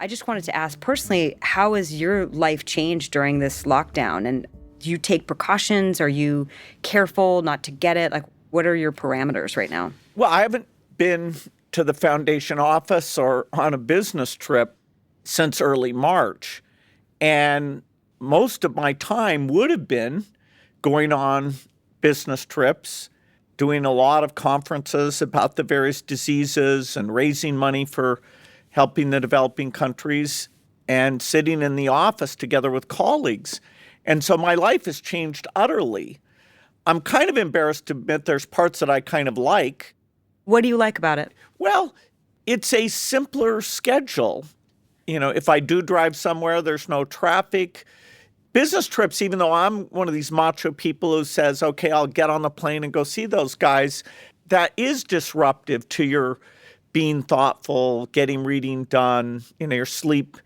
I just wanted to ask personally, how has your life changed during this lockdown? And do you take precautions? Are you careful not to get it? Like, what are your parameters right now? Well, I haven't been to the foundation office or on a business trip since early March. And most of my time would have been going on business trips, doing a lot of conferences about the various diseases and raising money for helping the developing countries and sitting in the office together with colleagues. And so my life has changed utterly. I'm kind of embarrassed to admit there's parts that I kind of like. What do you like about it? Well, it's a simpler schedule. You know, if I do drive somewhere, there's no traffic. Business trips, even though I'm one of these macho people who says, okay, I'll get on the plane and go see those guys, that is disruptive to your being thoughtful, getting reading done. You know, your sleep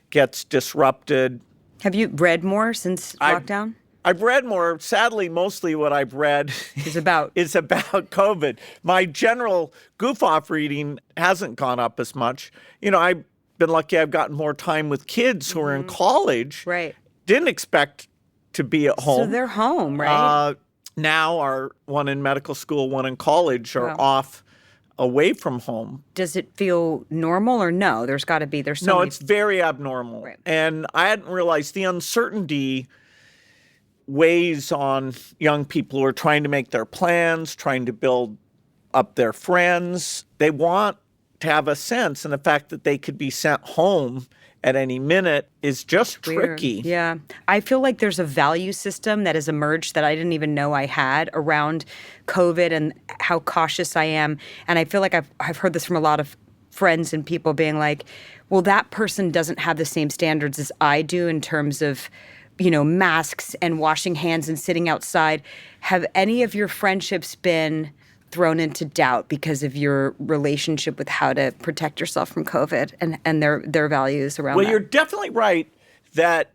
gets disrupted. Have you read more since lockdown? I've read more. Sadly, mostly what I've read is about COVID. My general goof-off reading hasn't gone up as much. You know, I've been lucky I've gotten more time with kids who are in college. Right. Didn't expect to be at home. So they're home, right? Now our one in medical school, one in college are off away from home. Does it feel normal or no? There's got to be. No, it's very abnormal. Right. And I hadn't realized the uncertainty weighs on young people who are trying to make their plans, trying to build up their friends. They want to have a sense, and the fact that they could be sent home at any minute is just tricky. Yeah. I feel like there's a value system that has emerged that I didn't even know I had around COVID and how cautious I am. And I feel like I've heard this from a lot of friends and people being like, well, that person doesn't have the same standards as I do in terms of, you know, masks and washing hands and sitting outside. Have any of your friendships been thrown into doubt because of your relationship with how to protect yourself from COVID and their values around that? Well, you're definitely right that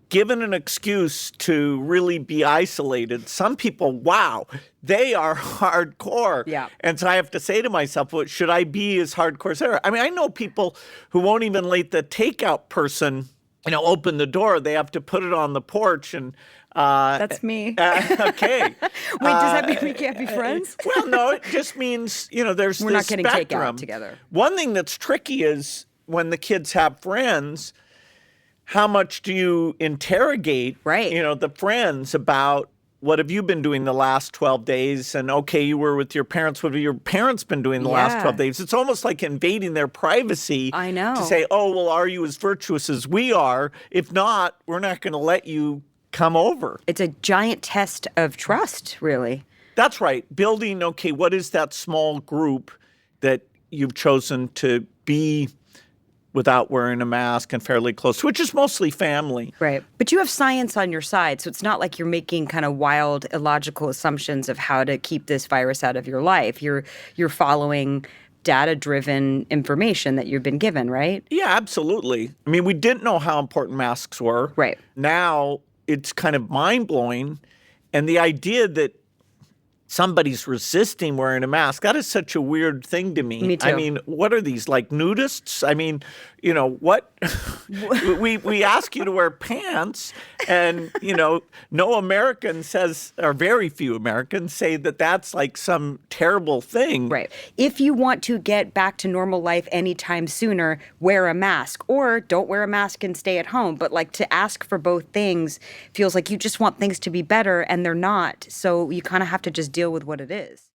given an excuse to really be isolated, some people, wow, they are hardcore. Yeah. And so I have to say to myself, well, should I be as hardcore as ever? I mean, I know people who won't even let the takeout person, you know, open the door. They have to put it on the porch and that's me. Okay. Wait, does that mean we can't be friends? Well, no, it just means, you know, there's We're this not getting spectrum. takeout together. One thing that's tricky is when the kids have friends, how much do you interrogate, you know, the friends about what have you been doing the last 12 days? And okay, you were with your parents. What have your parents been doing the last 12 days? It's almost like invading their privacy. I know. To say, oh, well, are you as virtuous as we are? If not, we're not going to let you come over. It's a giant test of trust, really. That's right. Building, okay, what is that small group that you've chosen to be without wearing a mask and fairly close, which is mostly family. Right. But you have science on your side, so it's not like you're making kind of wild, illogical assumptions of how to keep this virus out of your life. You're following data-driven information that you've been given, right? Yeah, absolutely. I mean, we didn't know how important masks were. Right. Now it's kind of mind-blowing. And the idea that somebody's resisting wearing a mask, that is such a weird thing to me. Me too. I mean, what are these, like nudists? I mean, you know, what? we ask you to wear pants, and, you know, no American says, or very few Americans say that that's like some terrible thing. Right. If you want to get back to normal life anytime sooner, wear a mask, or don't wear a mask and stay at home. But like to ask for both things feels like you just want things to be better, and they're not. So you kind of have to just deal with what it is.